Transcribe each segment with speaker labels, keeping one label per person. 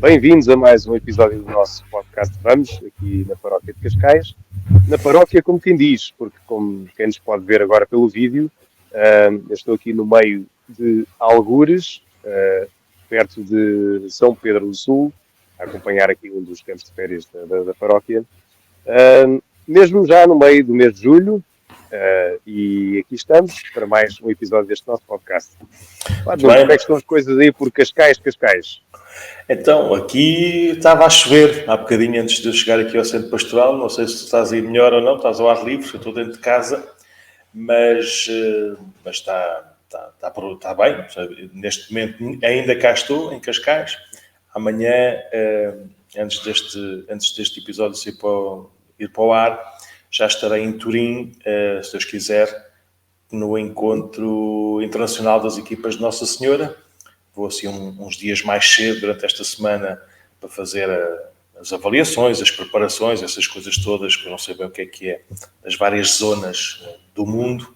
Speaker 1: Bem-vindos a mais um episódio do nosso podcast Vamos, aqui na Paróquia de Cascais. Na paróquia, como quem diz, porque como quem nos pode ver agora pelo vídeo, eu estou aqui no meio de Algures, perto de São Pedro do Sul, a acompanhar aqui um dos campos de férias da paróquia. Mesmo já no meio do mês de julho, e aqui estamos para mais um episódio deste nosso podcast. Como é que estão as coisas aí por Cascais?
Speaker 2: Então, aqui estava a chover há bocadinho antes de eu chegar aqui ao centro pastoral. Não sei se tu estás aí melhor ou não, estás ao ar livre, eu estou dentro de casa, mas está bem. Neste momento ainda cá estou, em Cascais. Amanhã, antes deste episódio ir para o ar, já estarei em Turim, se Deus quiser, no encontro internacional das equipas de Nossa Senhora. Vou assim uns dias mais cedo durante esta semana para fazer as avaliações, as preparações, essas coisas todas, que eu não sei bem o que é, das várias zonas do mundo.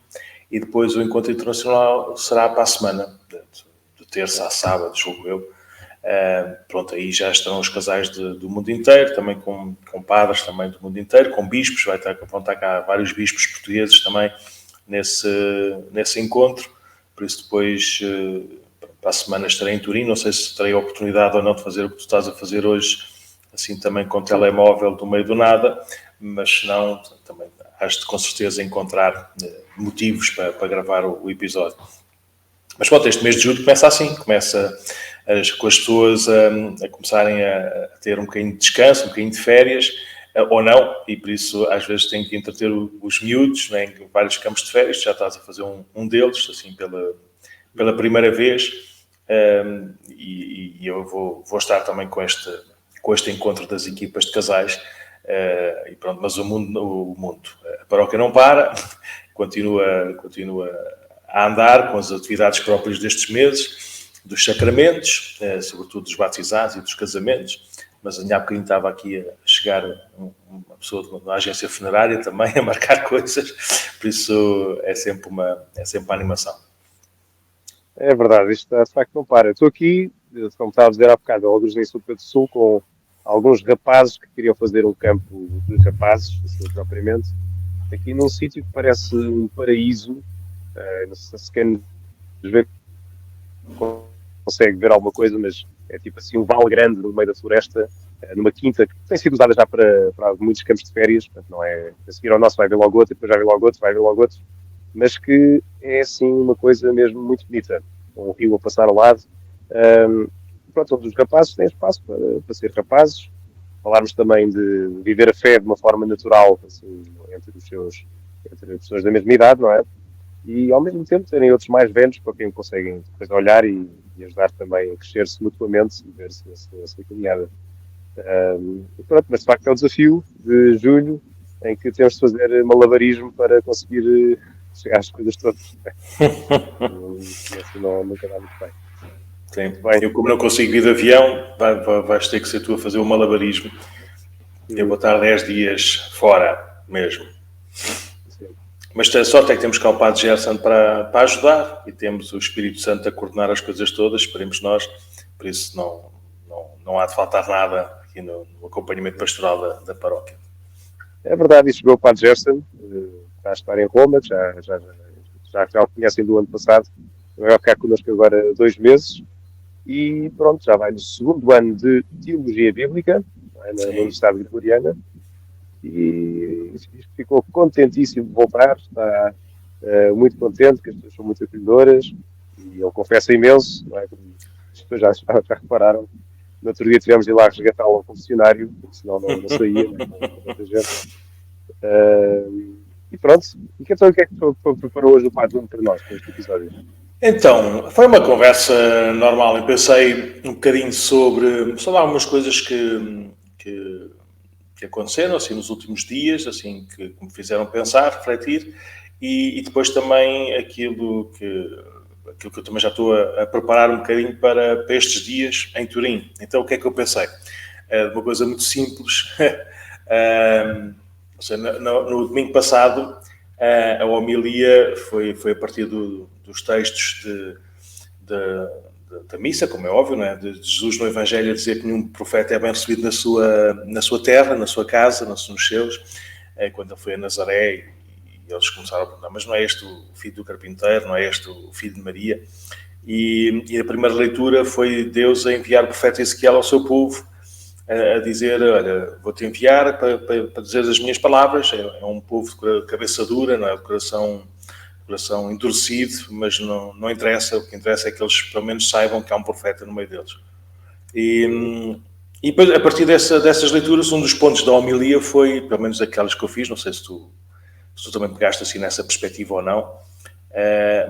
Speaker 2: E depois o encontro internacional será para a semana, de terça a sábado, julgo eu. Pronto, aí já estarão os casais do mundo inteiro, também com padres também do mundo inteiro, com bispos, vão estar cá vários bispos portugueses também nesse encontro. Por isso depois... para a semana estarei em Turim, não sei se terei a oportunidade ou não de fazer o que tu estás a fazer hoje, assim também com telemóvel do meio do nada, mas se não, também has de com certeza encontrar motivos para gravar o episódio. Mas pronto, este mês de julho começa assim, começa com as pessoas a começarem a ter um bocadinho de descanso, um bocadinho de férias, ou não, e por isso às vezes tenho que entreter os miúdos, né, em vários campos de férias. Já estás a fazer um deles, assim pela primeira vez. E eu vou estar também com este encontro das equipas de casais, e pronto, mas a paróquia não para, continua a andar com as atividades próprias destes meses, dos sacramentos, sobretudo dos batizados e dos casamentos, mas há bocadinho estava aqui a chegar uma pessoa de uma agência funerária também a marcar coisas, por isso é sempre uma animação.
Speaker 1: É verdade, isto de facto não para. Eu estou aqui, como estava a dizer há bocado, Algures em São Pedro do Sul, com alguns rapazes que queriam fazer um campo de rapazes, assim propriamente, aqui num sítio que parece um paraíso. Não sei se quem nos vê consegue ver alguma coisa, mas é tipo assim um vale grande no meio da floresta, numa quinta que tem sido usada já para muitos campos de férias. Portanto, não é a seguir ao nosso vai ver logo outro, depois vai ver logo outro, vai ver logo outro, mas que é assim uma coisa mesmo muito bonita, com um rio a passar ao lado. Pronto, onde os rapazes têm espaço para ser rapazes, falarmos também de viver a fé de uma forma natural, assim, entre pessoas da mesma idade, não é? E ao mesmo tempo terem outros mais velhos para quem conseguem depois olhar e ajudar também a crescer-se mutuamente e ver-se nessa caminhada. Pronto, mas de facto é o desafio de julho, em que temos de fazer malabarismo para conseguir chegar às coisas todas. Nunca dá muito bem.
Speaker 2: Sim. Bem, eu como não consigo ir de avião, vais ter que ser tu a fazer o malabarismo. Eu vou estar 10 dias fora mesmo. Sim. Mas a sorte é que temos cá o Padre Gerson para ajudar e temos o Espírito Santo a coordenar as coisas todas, esperemos nós, por isso não há de faltar nada aqui no acompanhamento pastoral da paróquia.
Speaker 1: É verdade, e chegou o Padre Gerson, está a estar em Roma, já o conhecem do ano passado, vai ficar connosco agora 2 meses, e pronto, já vai no 2º ano de Teologia Bíblica, na Universidade Gregoriana, e ficou contentíssimo de voltar, está muito contente, que as pessoas são muito acolhedoras, e ele confessa imenso, não é? As pessoas já repararam. No outro dia tivemos de ir lá resgatá-lo ao confessionário, porque senão não saía, muita gente. E pronto. E então, o que é que preparou hoje o Padre Nuno para nós, para este episódio?
Speaker 2: Então, foi uma conversa normal. Eu pensei um bocadinho sobre algumas coisas que que aconteceram assim, nos últimos dias, assim, que me fizeram pensar, refletir, e depois também aquilo que eu também já estou a preparar um bocadinho para estes dias em Turim. Então, o que é que eu pensei? Uma coisa muito simples. Ou seja, no domingo passado, a homilia foi a partir dos textos da missa, como é óbvio, não é? De Jesus no Evangelho a dizer que nenhum profeta é bem recebido na sua terra, na sua casa, nos seus, quando ele foi a Nazaré e eles começaram a perguntar, mas não é este o filho do carpinteiro, não é este o filho de Maria? E a primeira leitura foi Deus a enviar o profeta Ezequiel ao seu povo, a dizer, olha, vou-te enviar para dizer as minhas palavras, é um povo de cabeça dura, não é? De coração endurecido, mas não interessa, o que interessa é que eles pelo menos saibam que há um profeta no meio deles. E depois, a partir dessas leituras, um dos pontos da homilia foi, pelo menos aquelas que eu fiz, não sei se tu também pegaste assim nessa perspectiva ou não,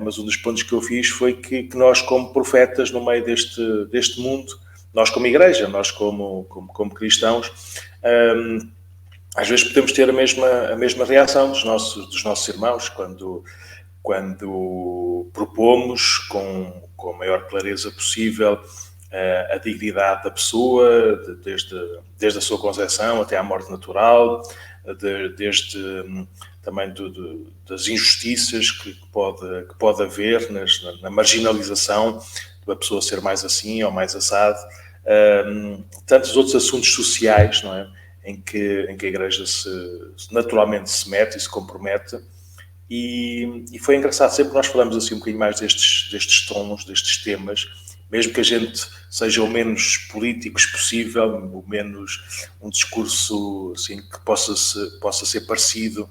Speaker 2: mas um dos pontos que eu fiz foi que nós, como profetas no meio deste mundo, nós como igreja, nós como cristãos, às vezes podemos ter a mesma reação dos nossos irmãos quando propomos com a maior clareza possível a dignidade da pessoa, desde a sua concepção até à morte natural, desde também das injustiças que pode haver na marginalização da pessoa ser mais assim ou mais assado, tantos outros assuntos sociais, não é? Em que a Igreja naturalmente se mete e se compromete. E foi engraçado, sempre nós falamos assim um bocadinho mais destes tons, destes temas, mesmo que a gente seja o menos políticos possível, o menos um discurso assim, que possa ser parecido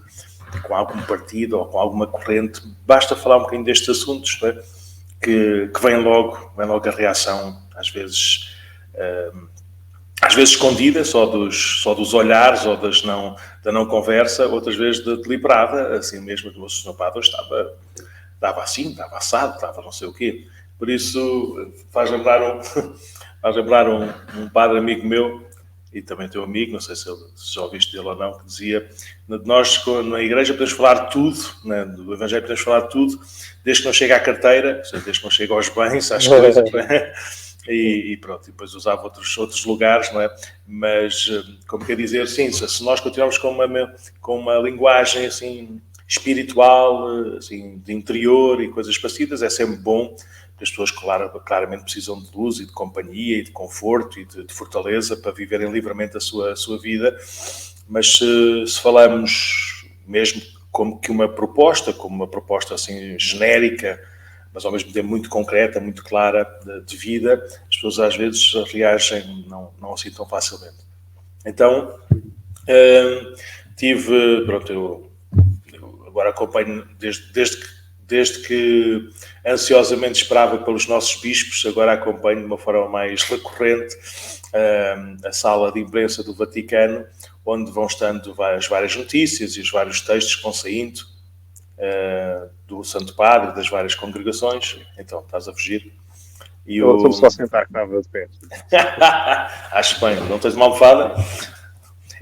Speaker 2: com algum partido ou com alguma corrente, basta falar um bocadinho destes assuntos, não é? que vem logo a reação, às vezes escondida, só dos olhares ou da não conversa, outras vezes deliberada, assim mesmo, que o Sr. Padre estava assim, estava assado, estava não sei o quê. Por isso, faz lembrar um padre amigo meu, e também teu amigo, não sei se já ouviste dele ou não, que dizia, nós na igreja podemos falar tudo, né, do Evangelho podemos falar tudo, desde que não chega à carteira, ou seja, desde que não chega aos bens, às coisas, né? E pronto, e depois usava outros lugares, não é? Mas, como quer dizer, sim, se nós continuarmos com uma linguagem assim espiritual, assim, de interior e coisas parecidas, é sempre bom, porque as pessoas claramente precisam de luz e de companhia e de conforto e de fortaleza para viverem livremente a sua vida. Mas se falamos mesmo como uma proposta assim genérica, mas ao mesmo tempo muito concreta, muito clara de vida, as pessoas às vezes reagem não assim tão facilmente. Então, eu agora acompanho desde que ansiosamente esperava pelos nossos bispos, agora acompanho de uma forma mais recorrente a sala de imprensa do Vaticano, onde vão estando as várias notícias e os vários textos que vão saindo do Santo Padre, das várias congregações. Então, estás a fugir.
Speaker 1: Estou-me só a sentar, que estava de pé.
Speaker 2: Acho bem, não tens uma almofada?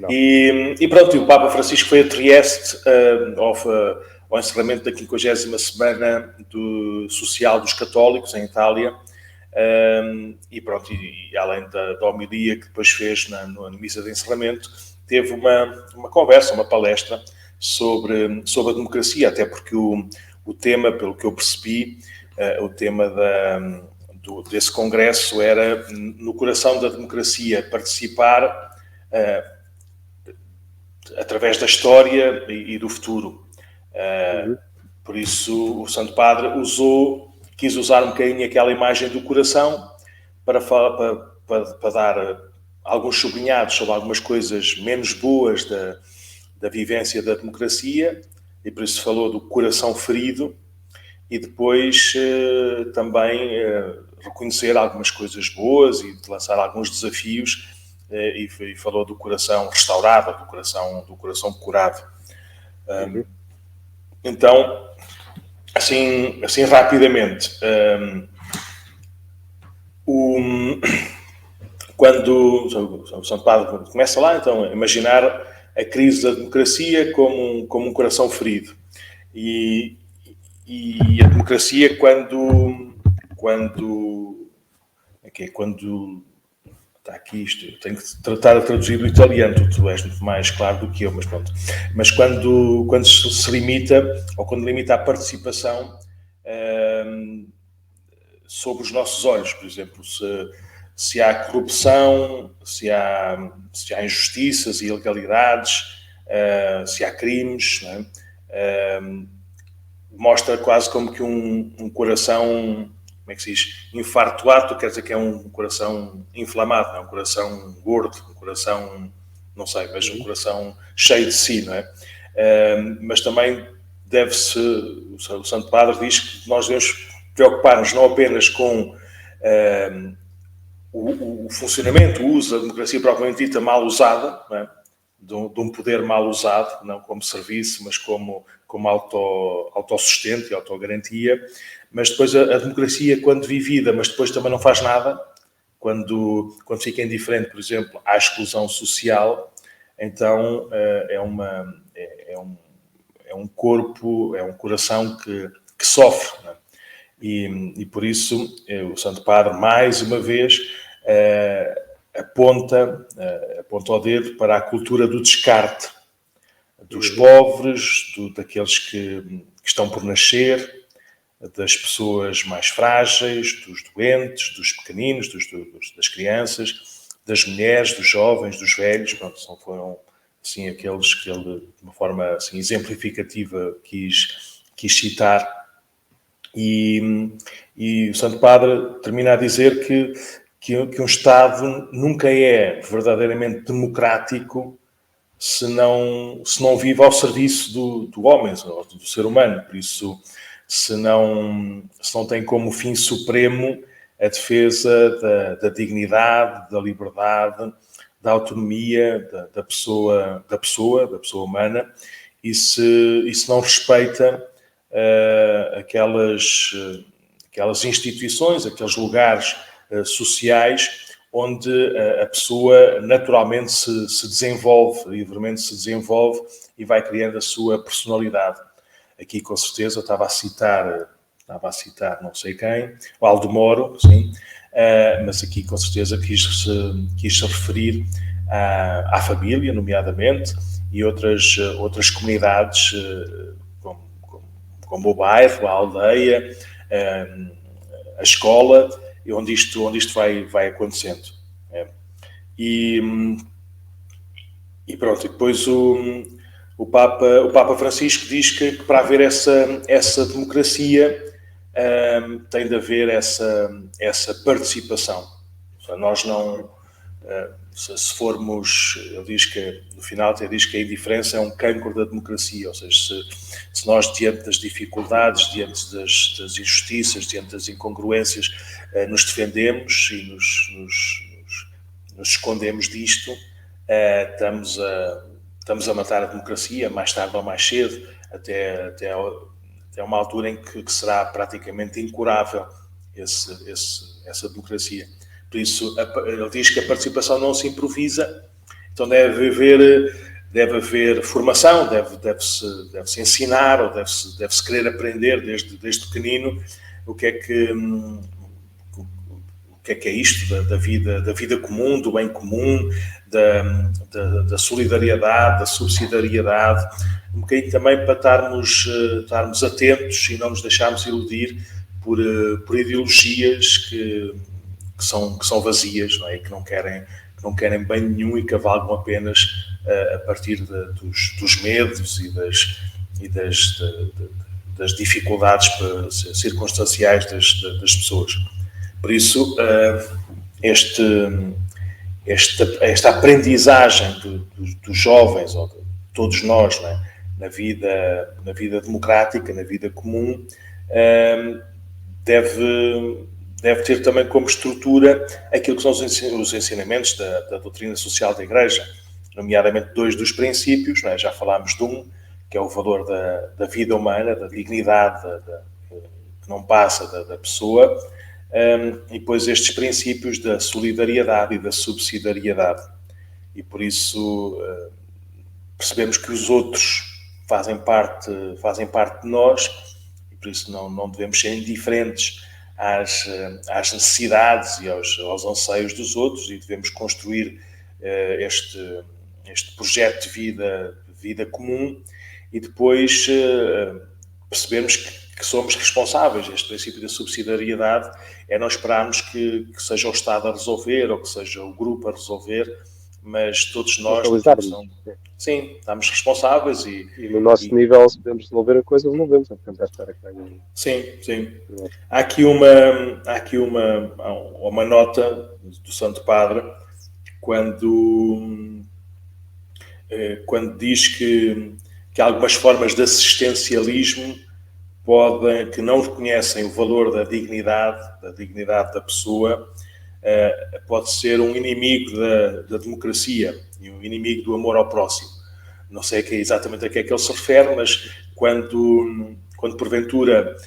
Speaker 2: E pronto, e o Papa Francisco foi a Trieste ao encerramento da 50ª Semana Social dos Católicos, em Itália. E pronto, e além da homilia que depois fez na missa de encerramento, teve uma conversa, uma palestra sobre a democracia, até porque o tema, pelo que eu percebi, o tema desse congresso era, no coração da democracia, participar através da história e do futuro. Por isso, o Santo Padre quis usar um bocadinho aquela imagem do coração para dar alguns sublinhados sobre algumas coisas menos boas da vivência da democracia, e por isso falou do coração ferido, e depois também reconhecer algumas coisas boas e lançar alguns desafios, e falou do coração restaurado, do coração curado. Então, assim rapidamente, quando o Santo Padre começa lá, então, a imaginar a crise da democracia como um coração ferido. E a democracia quando está aqui isto, eu tenho que tratar de traduzir do italiano, tu és muito mais claro do que eu, mas pronto. Mas quando se limita, ou quando limita a participação sobre os nossos olhos, por exemplo, se há corrupção, se há injustiças e ilegalidades, se há crimes, não é? Mostra quase como que um coração, como é que se diz, infartuado, quer dizer que é um coração inflamado, não é? Um coração gordo, um coração, não sei, mas um coração cheio de si, não é? Mas também deve-se, o Santo Padre diz que nós devemos preocupar-nos não apenas com o funcionamento, o uso da democracia propriamente dita mal usada, não é? De um poder mal usado, não como serviço, mas como autossustento e autogarantia. Mas depois a democracia, quando vivida, mas depois também não faz nada, quando fica indiferente, por exemplo, à exclusão social, então é um corpo, é um coração que sofre, não é? E por isso o Santo Padre, mais uma vez, aponta o dedo para a cultura do descarte dos pobres, daqueles que estão por nascer, das pessoas mais frágeis, dos doentes, dos pequeninos, das crianças, das mulheres, dos jovens, dos velhos. Pronto, foram assim, aqueles que ele, de uma forma assim, exemplificativa, quis citar. E o Santo Padre termina a dizer que um Estado nunca é verdadeiramente democrático se não vive ao serviço do homem, do ser humano. Por isso, se não tem como fim supremo a defesa da dignidade, da liberdade, da autonomia da pessoa humana, e se não respeita aquelas instituições, aqueles lugares sociais onde a pessoa naturalmente se desenvolve, livremente se desenvolve e vai criando a sua personalidade. Aqui, com certeza, eu estava a citar não sei quem, o Aldo Moro, sim, mas aqui, com certeza, quis se referir à família, nomeadamente, e outras comunidades, como o bairro, a aldeia, a escola, onde isto vai acontecendo. E pronto, e depois o Papa Francisco diz que para haver essa democracia tem de haver essa participação. Nós não... Se formos... Ele diz que, no final, até diz que a indiferença é um cancro da democracia, ou seja, se nós, diante das dificuldades, diante das injustiças, diante das incongruências, nos defendemos e nos escondemos disto, estamos a matar a democracia, mais tarde ou mais cedo, até uma altura em que será praticamente incurável essa democracia. Por isso, ele diz que a participação não se improvisa, então deve haver formação, deve-se ensinar, ou deve-se querer aprender desde pequenino o que é isto da vida comum, do bem comum, da solidariedade, da subsidiariedade, um bocadinho também para estarmos atentos e não nos deixarmos iludir por ideologias que são vazias, não é? E que não querem bem nenhum e cavalgam apenas a partir dos medos e das dificuldades circunstanciais das pessoas. Por isso, esta aprendizagem dos jovens, ou de todos nós, não é? na vida democrática, na vida comum, deve ter também como estrutura aquilo que são os ensinamentos da doutrina social da Igreja, nomeadamente 2 dos princípios, não é? Já falámos de um, que é o valor da vida humana, da dignidade que não passa da pessoa, e depois estes princípios da solidariedade e da subsidiariedade. E por isso percebemos que os outros fazem parte de nós, e por isso não devemos ser indiferentes às necessidades e aos anseios dos outros, e devemos construir este projeto de vida comum, e depois percebemos que somos responsáveis. Este princípio da subsidiariedade é não esperarmos que seja o Estado a resolver ou que seja o grupo a resolver, mas todos nós sim, estamos responsáveis e
Speaker 1: no nosso nível, se podemos resolver a coisa, resolvemos. Portanto, à espera que tenha...
Speaker 2: Sim. Há aqui uma nota do Santo Padre quando diz que algumas formas de assistencialismo que não reconhecem o valor da dignidade da pessoa, pode ser um inimigo da democracia e um inimigo do amor ao próximo. Não sei exatamente a que é que ele se refere, mas quando porventura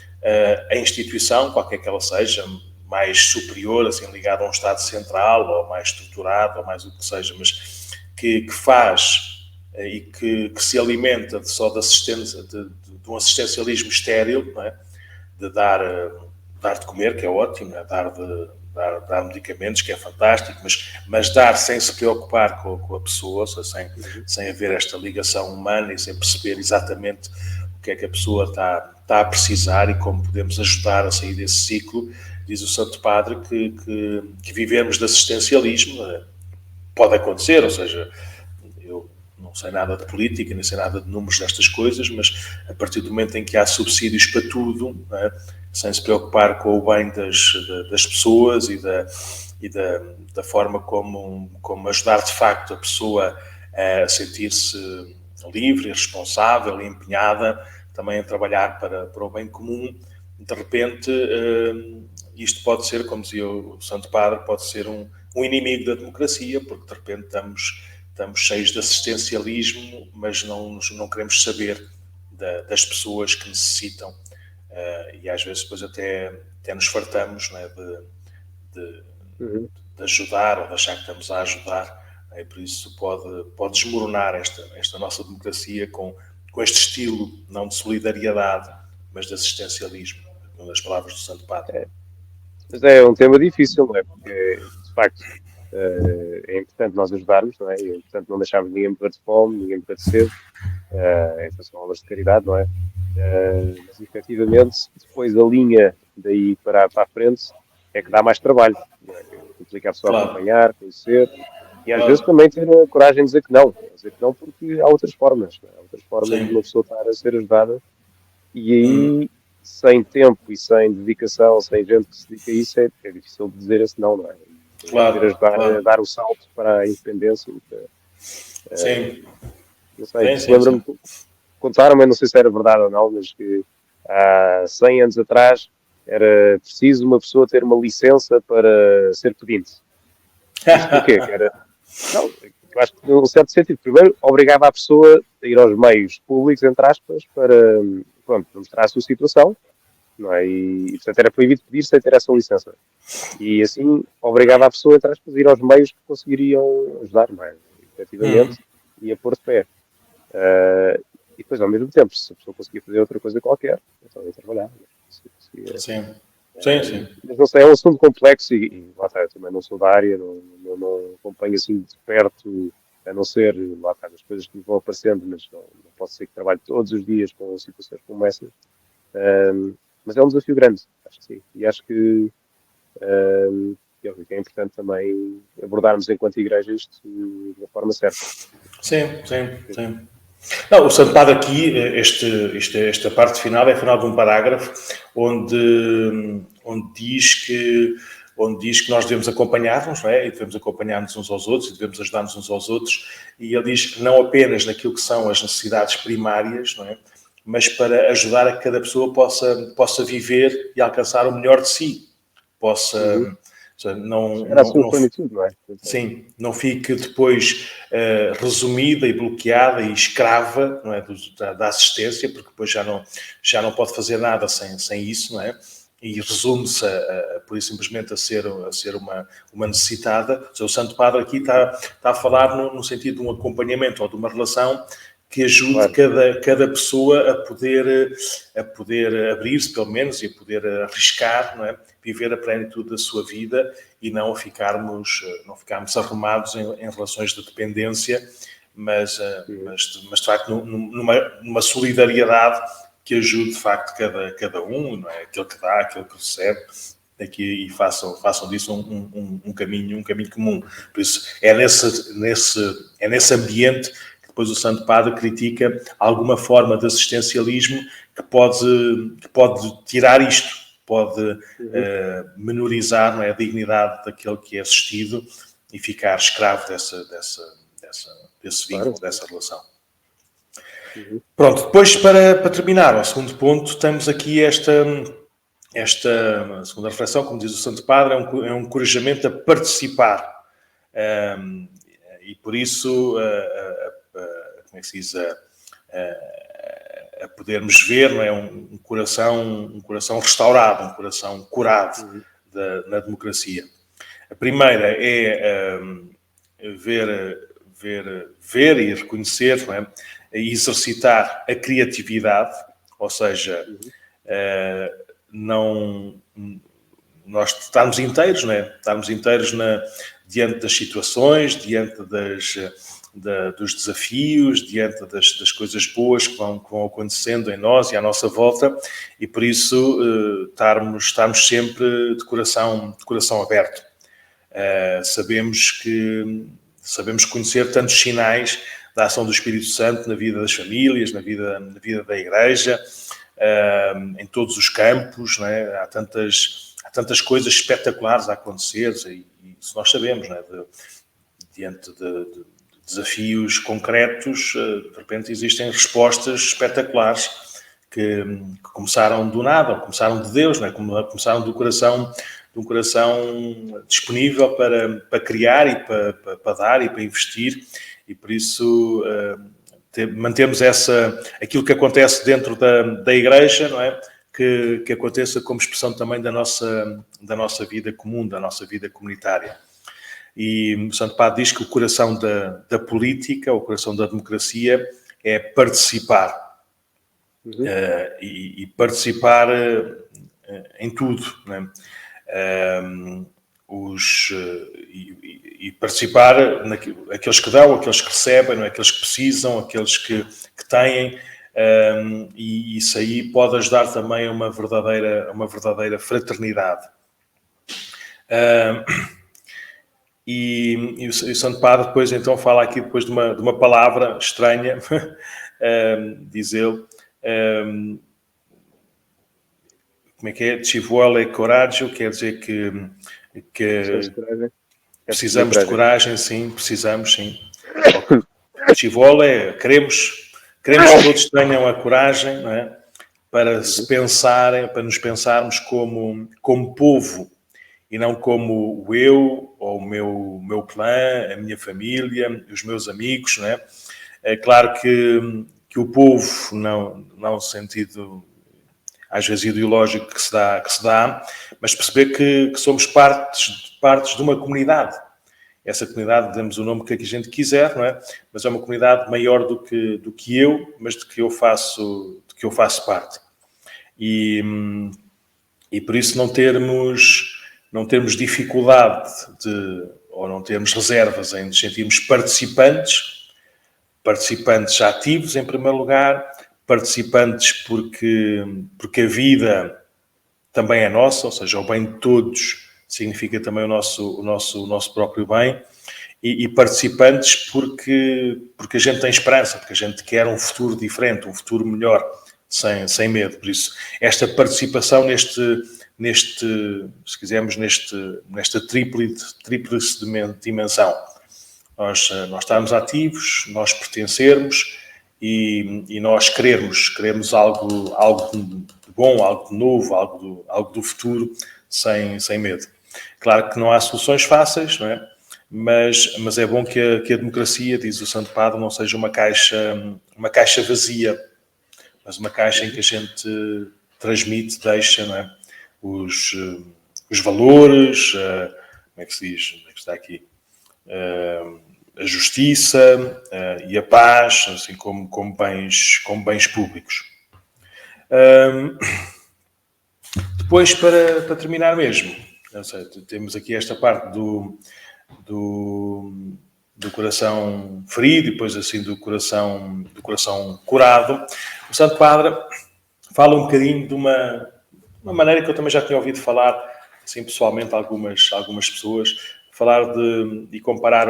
Speaker 2: a instituição, qualquer que ela seja, mais superior, assim, ligada a um Estado central, ou mais estruturado, ou mais o que seja, mas que faz e que se alimenta só de assistência, de um assistencialismo estéril, não é? De dar de comer, que é ótimo, é? Dar medicamentos, que é fantástico, mas dar sem se preocupar com a pessoa, sem haver esta ligação humana e sem perceber exatamente o que é que a pessoa está a precisar e como podemos ajudar a sair desse ciclo. Diz o Santo Padre que vivemos de assistencialismo pode acontecer, ou seja, eu não sei nada de política, nem sei nada de números destas coisas, mas a partir do momento em que há subsídios para tudo, não é? Sem se preocupar com o bem das pessoas e da forma como ajudar de facto a pessoa a sentir-se livre, responsável e empenhada também a trabalhar para o bem comum, de repente isto pode ser, como dizia o Santo Padre, pode ser um inimigo da democracia, porque de repente estamos cheios de assistencialismo, mas não queremos saber das pessoas que necessitam. E às vezes depois até nos fartamos, não é, de ajudar ou de achar que estamos a ajudar, e por isso pode desmoronar esta nossa democracia com este estilo, não de solidariedade, mas de assistencialismo, uma das palavras do Santo Padre.
Speaker 1: Mas é um tema difícil, não é? Porque, de facto, é importante nós ajudarmos, não é? E é importante não deixarmos ninguém morrer de fome, ninguém morrer de sede, em relação a obras de caridade, não é? Mas, efetivamente, depois a linha daí para a frente é que dá mais trabalho. Implica a pessoa acompanhar, conhecer, e às vezes também ter a coragem de dizer que não. Dizer que não porque há outras formas. Não é? Há outras formas de uma pessoa estar a ser ajudada. E aí, sem tempo e sem dedicação, sem gente que se dedica a isso, é difícil de dizer esse não, não é? Poder ajudar a dar o salto para a independência.
Speaker 2: Sim.
Speaker 1: Não sei, lembro-me, contaram-me, não sei se era verdade ou não, mas que há 100 anos atrás era preciso uma pessoa ter uma licença para ser pedinte. Isto porquê? Não, eu acho que, num certo sentido, primeiro, obrigava a pessoa a ir aos meios públicos, entre aspas, para mostrar a sua situação, não é? E, portanto, era proibido pedir sem ter essa licença. E, assim, obrigava a pessoa, entre aspas, a ir aos meios que conseguiriam ajudar, não é? Efetivamente, e a pôr de pé. E depois, ao mesmo tempo, se a pessoa conseguia fazer outra coisa qualquer, então ia trabalhar.
Speaker 2: Sim.
Speaker 1: Mas não sei, é um assunto complexo e lá está, eu também não sou da área, não acompanho assim de perto, a não ser, lá está, as coisas que me vão aparecendo, mas não posso ser que trabalhe todos os dias com situações como essas. Mas é um desafio grande, acho que sim. E acho que é importante também abordarmos enquanto igreja isto da forma certa.
Speaker 2: Sim. Não, o Santo Padre aqui, esta parte final é final de um parágrafo onde diz que nós devemos acompanhar-nos, não é? E devemos acompanhar-nos uns aos outros e devemos ajudar-nos uns aos outros. E ele diz que não apenas naquilo que são as necessidades primárias, não é? Mas para ajudar a que cada pessoa possa viver e alcançar o melhor de si. Sim, não fique depois resumida e bloqueada e escrava, não é, da assistência, porque depois já não pode fazer nada sem isso, não é? e resume-se por isso simplesmente a ser uma necessitada. O Santo Padre aqui está a falar no sentido de um acompanhamento ou de uma relação que ajude cada pessoa a poder abrir-se, pelo menos, e a poder arriscar, não é? Viver a plenitude da sua vida e não ficarmos arrumados em relações de dependência, mas de facto numa solidariedade que ajude de facto cada um, não é? Aquele que dá, aquele que recebe, aqui, e façam disso um caminho comum. Por isso é nesse ambiente que depois o Santo Padre critica alguma forma de assistencialismo que pode tirar isto, pode menorizar, não é, a dignidade daquele que é assistido e ficar escravo desse vínculo, dessa relação. Pronto, depois para terminar, ao segundo ponto, temos aqui esta segunda reflexão, como diz o Santo Padre, é um encorajamento a participar. E por isso, como é que se diz, a podermos ver, não é, um coração restaurado, um coração curado na democracia. A primeira é ver e reconhecer, não é, e exercitar a criatividade, ou seja, nós estarmos inteiros, não é? Estarmos inteiros diante das situações, diante dos desafios, diante das coisas boas que vão acontecendo em nós e à nossa volta, e por isso estarmos sempre de coração aberto. Sabemos conhecer tantos sinais da ação do Espírito Santo na vida das famílias, na vida da Igreja, em todos os campos, não é? Há tantas coisas espetaculares a acontecer, e isso nós sabemos, não é? Diante de desafios concretos, de repente existem respostas espetaculares que começaram do nada, ou começaram de Deus, não é? Começaram de um coração disponível para criar e para dar e para investir, e por isso mantemos aquilo que acontece dentro da Igreja, não é? Que aconteça como expressão também da nossa vida comum, da nossa vida comunitária. E o Santo Padre diz que o coração da política, o coração da democracia é participar. E participar em tudo, não é? E participar aqueles que dão, aqueles que recebem, não é? Aqueles que precisam, aqueles que têm, e isso aí pode ajudar também a uma verdadeira fraternidade. E o Santo Padre depois então fala aqui depois de uma palavra estranha, diz ele, como é que é? Ci vuole coraggio, quer dizer que precisamos de coragem, sim, precisamos, sim. Ci vuole, queremos que todos tenham a coragem, não é? Para nos pensarmos como povo, e não como o eu, ou o meu clã, a minha família, os meus amigos, não é? É claro que o povo, não no sentido às vezes ideológico que se dá, mas perceber que somos partes de uma comunidade. Essa comunidade, damos o nome que a gente quiser, não é? Mas é uma comunidade maior do que eu, mas de que eu faço parte. E por isso não termos dificuldade ou não termos reservas em nos sentirmos participantes ativos, em primeiro lugar, participantes porque a vida também é nossa, ou seja, o bem de todos significa também o nosso próprio bem, e participantes porque a gente tem esperança, porque a gente quer um futuro diferente, um futuro melhor, sem medo. Por isso, esta participação se quisermos, nesta tríplice dimensão. Nós estarmos ativos, nós pertencermos e nós queremos algo de bom, algo de novo, algo do futuro, sem medo. Claro que não há soluções fáceis, não é? Mas é bom que a democracia, diz o Santo Padre, não seja uma caixa vazia, mas uma caixa em que a gente transmite, deixa, não é? os valores, como é que se diz, como é que está aqui, a justiça e a paz, assim como bens públicos. Depois, para terminar mesmo, não sei, temos aqui esta parte do coração ferido e depois assim do coração curado. O Santo Padre fala um bocadinho de uma maneira que eu também já tinha ouvido falar, assim, pessoalmente, algumas pessoas, falar e comparar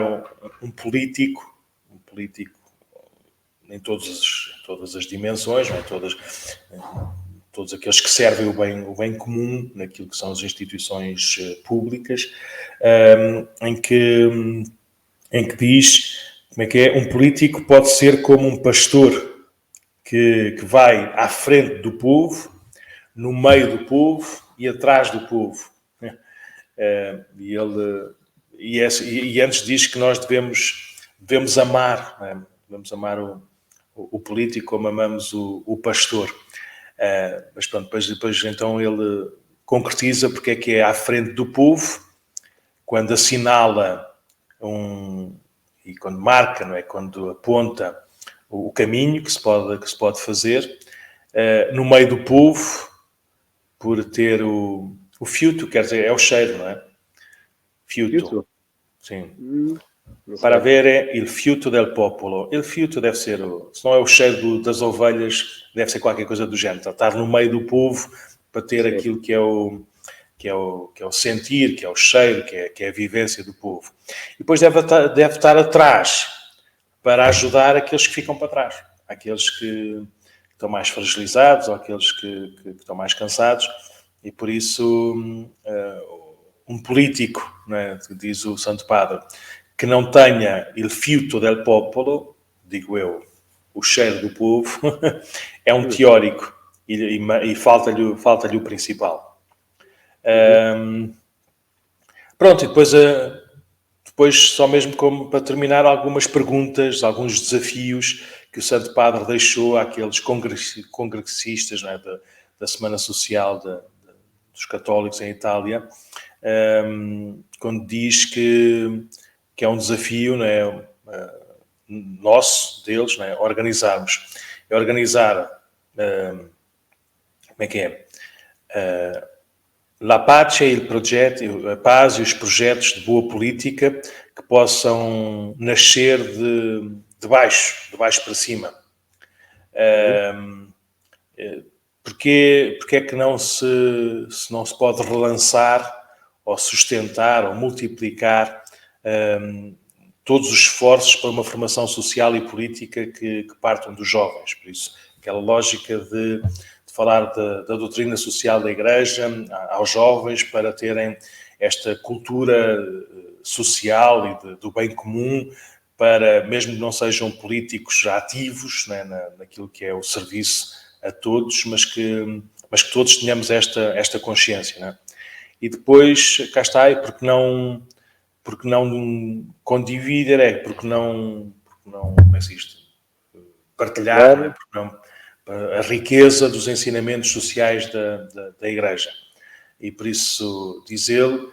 Speaker 2: um político em todas as dimensões, não é? Todos aqueles que servem o bem comum naquilo que são as instituições públicas, em que diz, como é que é, um político pode ser como um pastor que vai à frente do povo, no meio do povo e atrás do povo. E antes diz que nós devemos amar, não é? Devemos amar o político como amamos o pastor. Mas pronto, depois então ele concretiza porque é que é à frente do povo, quando assinala e quando marca, não é? Quando aponta o caminho que se pode fazer, no meio do povo, por ter o fiuto, quer dizer, é o cheiro, não é? Fiuto. Sim. Para avere il fiuto del popolo. Il fiuto deve ser, se não é o cheiro das ovelhas, deve ser qualquer coisa do género. Estar no meio do povo para ter aquilo que é o sentir, que é o cheiro, que é a vivência do povo. E depois deve estar atrás para ajudar aqueles que ficam para trás. Aqueles que estão mais fragilizados ou aqueles que estão mais cansados. E por isso, um político, não é, diz o Santo Padre, que não tenha il fiuto del popolo, digo eu, o cheiro do povo, é um teórico e falta-lhe o principal. Pronto, e depois só mesmo como para terminar, algumas perguntas, alguns desafios que o Santo Padre deixou àqueles congressistas, não é, da Semana Social dos Católicos em Itália, quando diz que é um desafio, não é, nosso, deles, não é, organizarmos. É organizar, como é que é? La pace e il progetto, a paz e os projetos de boa política que possam nascer de baixo para cima. Porque é que não se pode relançar ou sustentar ou multiplicar todos os esforços para uma formação social e política que partam dos jovens? Por isso, aquela lógica de falar da doutrina social da Igreja aos jovens para terem esta cultura social e do bem comum, para, mesmo que não sejam políticos ativos, né, naquilo que é o serviço a todos, mas que todos tenhamos esta consciência. Né? E depois, cá está, e porque não condividir, porque não como é que se diz? Partilhar, né? Porque não a riqueza dos ensinamentos sociais da Igreja. E por isso, diz ele,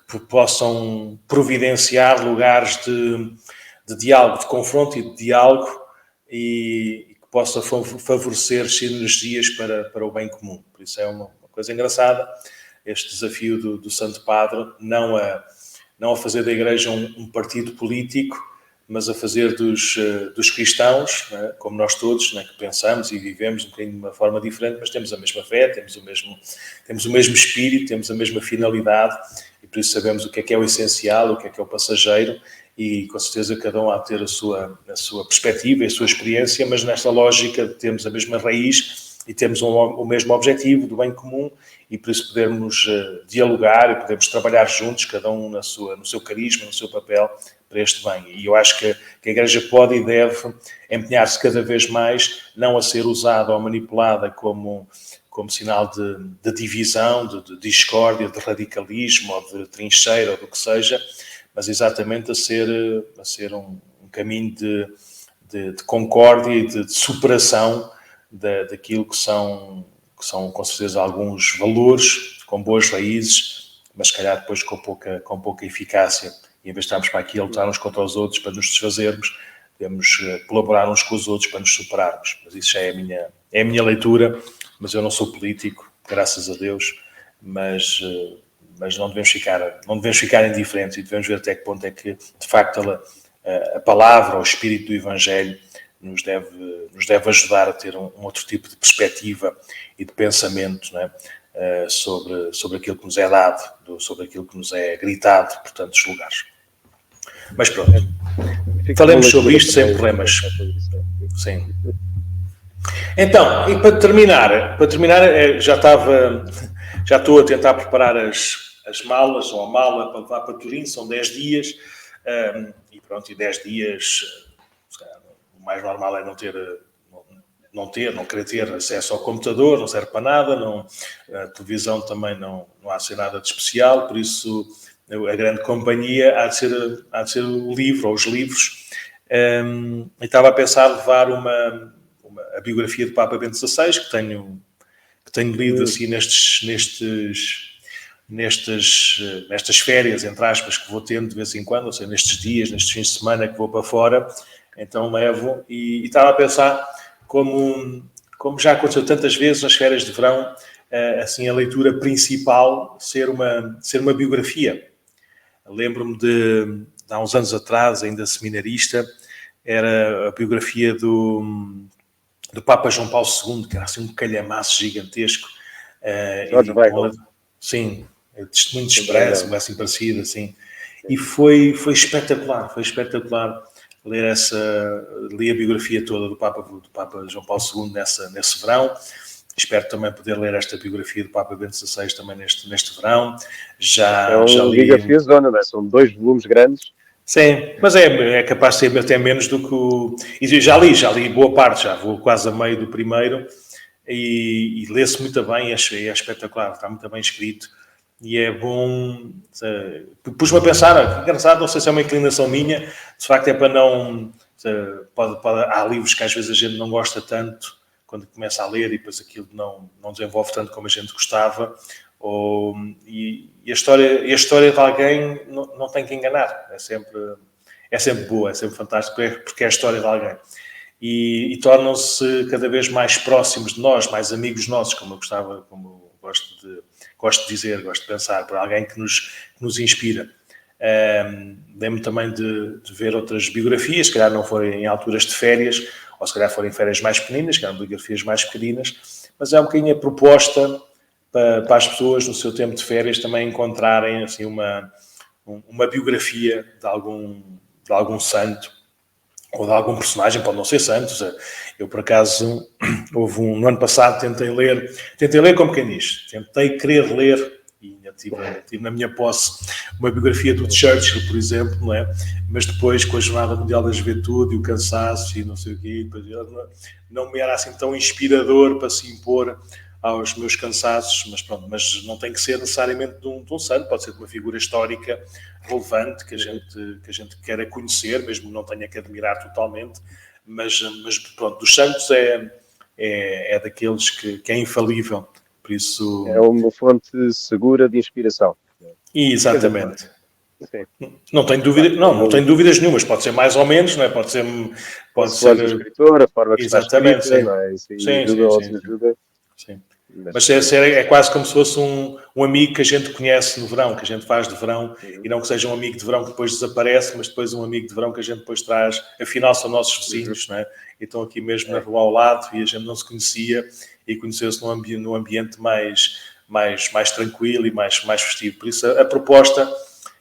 Speaker 2: que possam providenciar lugares de diálogo, de confronto e de diálogo, e que possa favorecer sinergias para o bem comum. Por isso é uma coisa engraçada, este desafio do Santo Padre, não a fazer da Igreja um partido político, mas a fazer dos cristãos, né, como nós todos, né, que pensamos e vivemos um bocadinho de uma forma diferente, mas temos a mesma fé, temos o mesmo espírito, temos a mesma finalidade, e por isso sabemos o que é o essencial, o que é o passageiro, e com certeza cada um há de ter a sua perspectiva e a sua experiência, mas nesta lógica temos a mesma raiz e temos o mesmo objetivo do bem comum, e por isso podermos dialogar e podermos trabalhar juntos, cada um no seu carisma, no seu papel, para este bem. E eu acho que a Igreja pode e deve empenhar-se cada vez mais, não a ser usada ou manipulada como sinal de divisão, de discórdia, de radicalismo, ou de trincheira, ou do que seja, mas exatamente a ser um caminho de concórdia e de superação daquilo que que são com certeza alguns valores com boas raízes, mas se calhar depois com pouca eficácia. E em vez de estarmos para aqui a lutar uns contra os outros para nos desfazermos, devemos colaborar uns com os outros para nos superarmos. Mas isso já é a minha leitura, mas eu não sou político, graças a Deus, mas não devemos ficar indiferentes e devemos ver até que ponto é que, de facto, a palavra, o espírito do Evangelho nos deve ajudar a ter um outro tipo de perspectiva e de pensamento, não é? sobre aquilo que nos é dado, sobre aquilo que nos é gritado por tantos lugares. Mas pronto, falemos sobre isto sem problemas. Sim. Então, e para terminar, já estou a tentar preparar as malas, ou a mala para levar para Turim, são 10 dias, e pronto, e 10 dias, o mais normal é não querer ter acesso ao computador, não serve para nada, a televisão também não há de ser nada de especial, por isso a grande companhia há de ser o livro, ou os livros. E estava a pensar levar a biografia do Papa Bento XVI, que tenho lido assim nestas férias, entre aspas, que vou tendo de vez em quando, ou seja, nestes dias, nestes fins de semana que vou para fora, então levo, e estava a pensar como já aconteceu tantas vezes nas férias de verão, assim, a leitura principal ser uma biografia. Lembro-me de há uns anos atrás, ainda seminarista, era a biografia do Papa João Paulo II, que era assim um calhamaço gigantesco. Sim, testemunho de expresso, algo assim parecido, assim. E foi espetacular li a biografia toda do Papa João Paulo II nesse verão. Espero também poder ler esta biografia do Papa Bento XVI também neste verão. Já li...
Speaker 1: biografia zona, não é? São 2 volumes grandes.
Speaker 2: Sim, mas é capaz de ser até menos do que o... E já li boa parte, já vou quase a meio do primeiro, e lê-se muito bem, é espetacular, está muito bem escrito, e é bom... Pus-me a pensar, engraçado, não sei se é uma inclinação minha, de facto é para não... há livros que às vezes a gente não gosta tanto, quando começa a ler e depois aquilo não desenvolve tanto como a gente gostava, e a história de alguém não tem que enganar, é sempre boa, é sempre fantástico, porque é a história de alguém. E tornam-se cada vez mais próximos de nós, mais amigos nossos, como gosto de dizer, gosto de pensar, por alguém que nos inspira. Lembro-me também de ver outras biografias, se calhar não forem em alturas de férias, ou se calhar forem férias mais pequeninas, que eram biografias mais pequeninas, mas é um bocadinho a proposta para as pessoas, no seu tempo de férias, também encontrarem assim, uma biografia de algum santo, ou de algum personagem, pode não ser santo. Eu, por acaso, no ano passado, tentei ler como quem diz, tentei querer ler, e tive na minha posse uma biografia do Churchill, por exemplo, não é? Mas depois, com a Jornada Mundial da Juventude e o cansaço e não sei o quê, não me era assim tão inspirador para se impor aos meus cansaços, mas pronto, mas não tem que ser necessariamente de um santo, pode ser de uma figura histórica relevante que a gente queira conhecer, mesmo não tenha que admirar totalmente, mas pronto, dos santos é daqueles que é infalível, por isso...
Speaker 1: É uma fonte segura de inspiração.
Speaker 2: Exatamente.
Speaker 1: Sim.
Speaker 2: Não tenho dúvidas nenhumas, pode ser mais ou menos, não é? Pode ser
Speaker 1: o escritor, a forma que está escrita, não é? Isso
Speaker 2: ajuda. Sim. Mas é quase como se fosse um amigo que a gente conhece no verão, que a gente faz de verão, e não que seja um amigo de verão que depois desaparece, mas depois um amigo de verão que a gente depois traz, afinal são nossos vizinhos, não é? E estão aqui mesmo na rua ao lado e a gente não se conhecia e conheceu-se num ambiente mais tranquilo e mais festivo. Por isso a proposta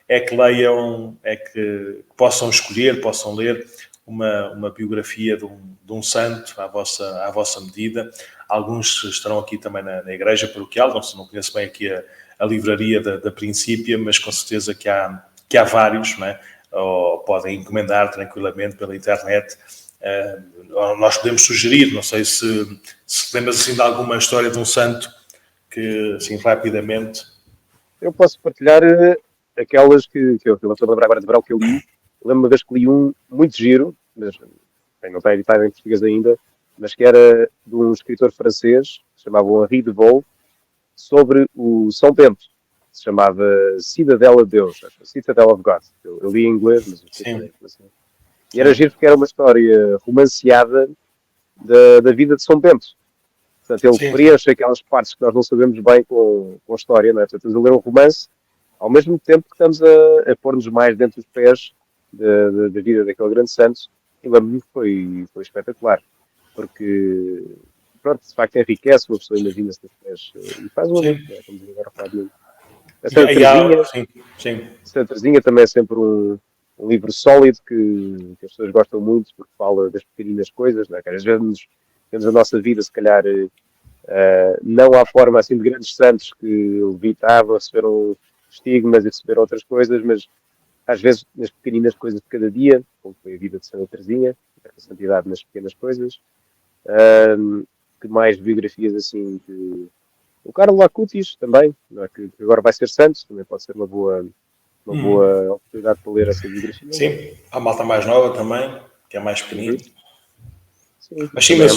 Speaker 2: é que leiam, que possam escolher, possam ler uma biografia de um santo à vossa medida. Alguns estarão aqui também na igreja paroquial, não conheço bem aqui a livraria da Princípia, mas com certeza que há vários, não é? Ou podem encomendar tranquilamente pela internet. Nós podemos sugerir, não sei se lembras assim de alguma história de um santo que, assim, rapidamente...
Speaker 1: Eu posso partilhar aquelas que eu estou a lembrar agora de verão que eu li. Lembro-me uma vez que li um muito giro, mas não está editado em português ainda, mas que era de um escritor francês, se chamava Henri de Vaux, sobre o São Bento, que se chamava Cidadela de Deus, Citadel of God. Eu li em inglês, mas eu assim. E era giro porque era uma história romanceada da vida de São Bento. Portanto, ele preenche aquelas partes que nós não sabemos bem com a história, não é? Portanto, estamos a ler um romance, ao mesmo tempo que estamos a pôr-nos mais dentro dos pés da vida daquele grande santo, e lembro-me que foi espetacular, porque, pronto, de facto enriquece, uma pessoa imagina-se nos pés, e faz um amigo, não é? Estamos agora a falar de mim. A Santa Teresinha também é sempre um livro sólido que as pessoas gostam muito, porque fala das pequeninas coisas, não é? Que às vezes temos a nossa vida, se calhar, não há forma assim de grandes santos que levitavam, receberam estigmas e receberam outras coisas, mas às vezes nas pequeninas coisas de cada dia, como foi a vida de Santa Teresinha, a santidade nas pequenas coisas. Que mais biografias assim que... O Carlo Acutis também, não é? Que agora vai ser santo, também pode ser uma boa oportunidade para ler essa biografia.
Speaker 2: Sim, há a malta mais nova também, que é mais pequenino.
Speaker 1: Sim,
Speaker 2: mas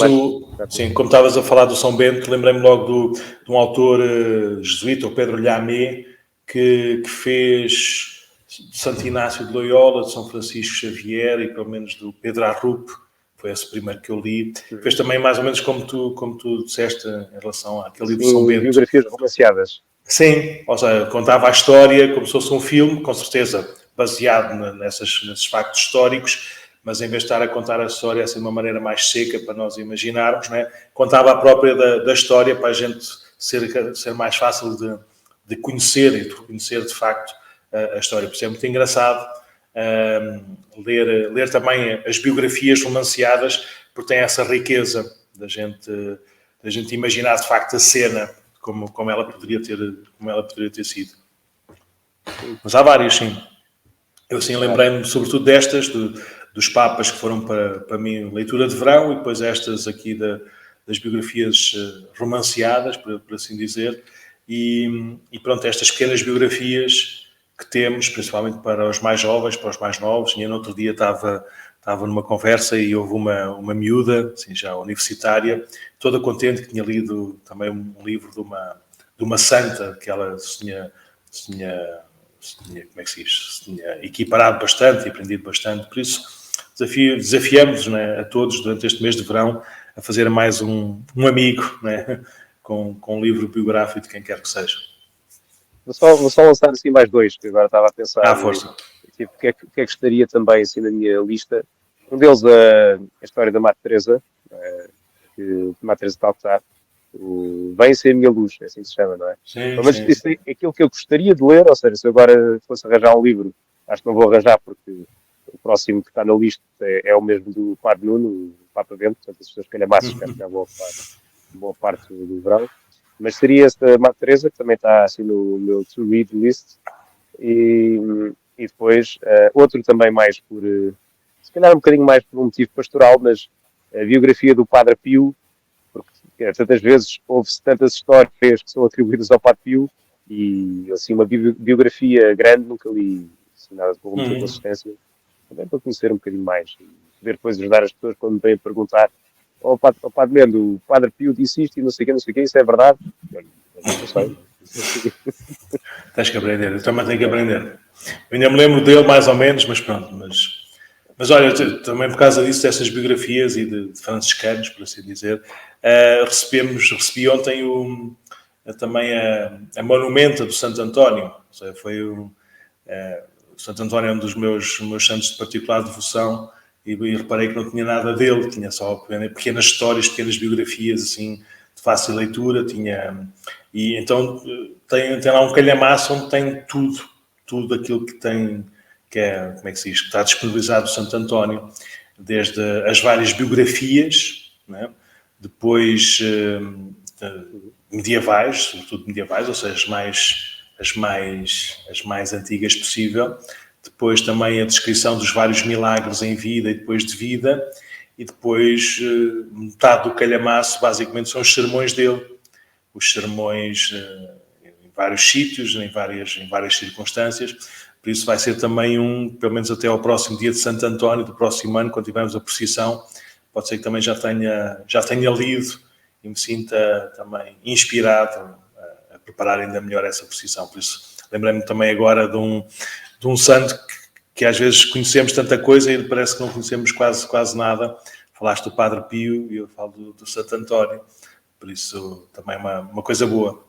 Speaker 2: como estavas a falar do São Bento, lembrei-me logo de um autor jesuíta, o Pedro Lhamé, que fez de Santo Inácio de Loyola, de São Francisco Xavier e pelo menos do Pedro Arrupe, foi esse primeiro que eu li. Fez também mais ou menos como tu disseste em relação àquele livro de São Bento.
Speaker 1: Biografias romanceadas.
Speaker 2: Sim, ou seja, contava a história como se fosse um filme, com certeza baseado nesses factos históricos, mas em vez de estar a contar a história assim de uma maneira mais seca para nós imaginarmos, né, contava a própria da história para a gente ser mais fácil de conhecer e de reconhecer de facto a história. Por isso é muito engraçado ler também as biografias romanceadas, porque tem essa riqueza da gente imaginar de facto a cena como ela poderia ter sido. Mas há várias, sim. Eu assim lembrei-me sobretudo destas, dos papas que foram para mim leitura de verão, e depois estas aqui das biografias romanceadas, por assim dizer, e pronto, estas pequenas biografias que temos, principalmente para os mais jovens, para os mais novos. E eu no outro dia estava numa conversa e houve uma miúda, assim, já universitária, toda contente que tinha lido também um livro de uma santa que ela se tinha como é que se diz? Se tinha equiparado bastante e aprendido bastante. Por isso, desafiamos, né, a todos durante este mês de verão a fazer mais um amigo, né, com um livro biográfico de quem quer que seja.
Speaker 1: Vou só lançar assim mais dois, que agora estava a pensar.
Speaker 2: Força.
Speaker 1: Tipo, o que é que estaria também assim na minha lista? Um deles, a história da Madre Teresa, que Madre Teresa de Calcutá, Vem Ser a Minha Luz, é assim que se chama, não é?
Speaker 2: Sim,
Speaker 1: mas isso é aquilo que eu gostaria de ler, ou seja, se eu agora fosse arranjar um livro, acho que não vou arranjar, porque o próximo que está na lista é o mesmo do Padre Nuno, o Papa Bento, portanto as pessoas calhamaças que já vão ocupar boa parte do verão. Mas seria esta Madre Teresa, que também está assim no meu to-read list, e depois outro também mais por, se calhar um bocadinho mais por um motivo pastoral, mas a biografia do Padre Pio, porque tantas vezes houve-se tantas histórias que são atribuídas ao Padre Pio, e assim uma biografia grande nunca li assim, nada com muita consistência, também para conhecer um bocadinho mais, e poder depois ajudar as pessoas quando me vêm perguntar: o Padre Mendo, o Padre Pio disse isto e não sei o quê, isso é verdade? Eu não sei.
Speaker 2: Tens que aprender, eu também tenho que aprender. Eu ainda me lembro dele mais ou menos, mas pronto. Mas olha, também por causa disso, dessas biografias e de franciscanos, por assim dizer, recebi ontem também a monumenta do Santo António. Ou seja, foi o Santo António é um dos meus santos de particular devoção, e reparei que não tinha nada dele, tinha só pequenas histórias, pequenas biografias assim de fácil leitura, e então tem lá um calhamaço onde tem tudo aquilo que é, como é que se diz, que está disponibilizado no Santo António, desde as várias biografias, né? Depois medievais, sobretudo medievais, ou seja, as mais antigas possível. Depois também a descrição dos vários milagres em vida e depois de vida, e depois metade do calhamaço basicamente são os sermões dele, os sermões em vários sítios, em várias circunstâncias. Por isso vai ser também pelo menos até ao próximo dia de Santo António, do próximo ano, quando tivermos a procissão, pode ser que também já tenha lido e me sinta também inspirado a preparar ainda melhor essa procissão. Por isso, lembrei-me também agora de um santo que às vezes conhecemos tanta coisa e parece que não conhecemos quase nada. Falaste do Padre Pio e eu falo do Santo António. Por isso, também uma coisa boa.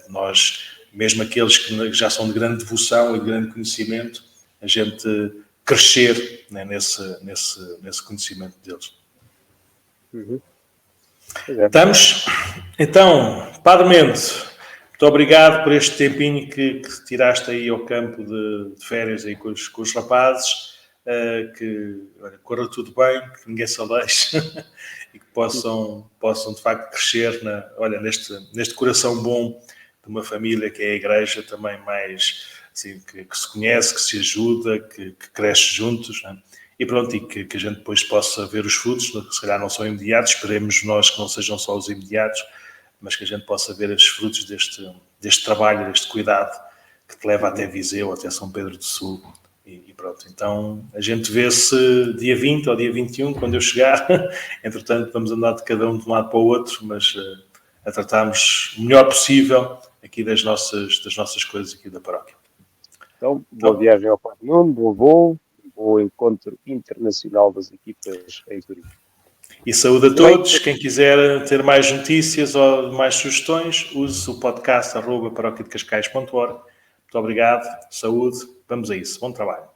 Speaker 2: Nós, mesmo aqueles que já são de grande devoção e de grande conhecimento, a gente crescer, né, nesse conhecimento deles.
Speaker 1: Uhum.
Speaker 2: Estamos? Então, Padre Mendes, muito obrigado por este tempinho que tiraste aí ao campo de férias aí com os rapazes. Que corra tudo bem, que ninguém se aleixe e que possam de facto crescer neste coração bom de uma família que é a Igreja também mais assim, que se conhece, que se ajuda, que cresce juntos, né? E pronto, e que a gente depois possa ver os frutos, que se calhar não são imediatos, esperemos nós que não sejam só os imediatos, mas que a gente possa ver os frutos deste trabalho, deste cuidado que te leva até Viseu, até São Pedro do Sul. E pronto, então a gente vê-se dia 20 ou dia 21, quando eu chegar. Entretanto, vamos andar de cada um de um lado para o outro, mas a tratarmos o melhor possível aqui das nossas coisas aqui da paróquia.
Speaker 1: Então, boa viagem ao Padre Nuno, bom voo, bom encontro internacional das equipas em Turim.
Speaker 2: E saúde a todos. Quem quiser ter mais notícias ou mais sugestões, use o podcast @paroquiadecascais.org. Muito obrigado, saúde, vamos a isso. Bom trabalho.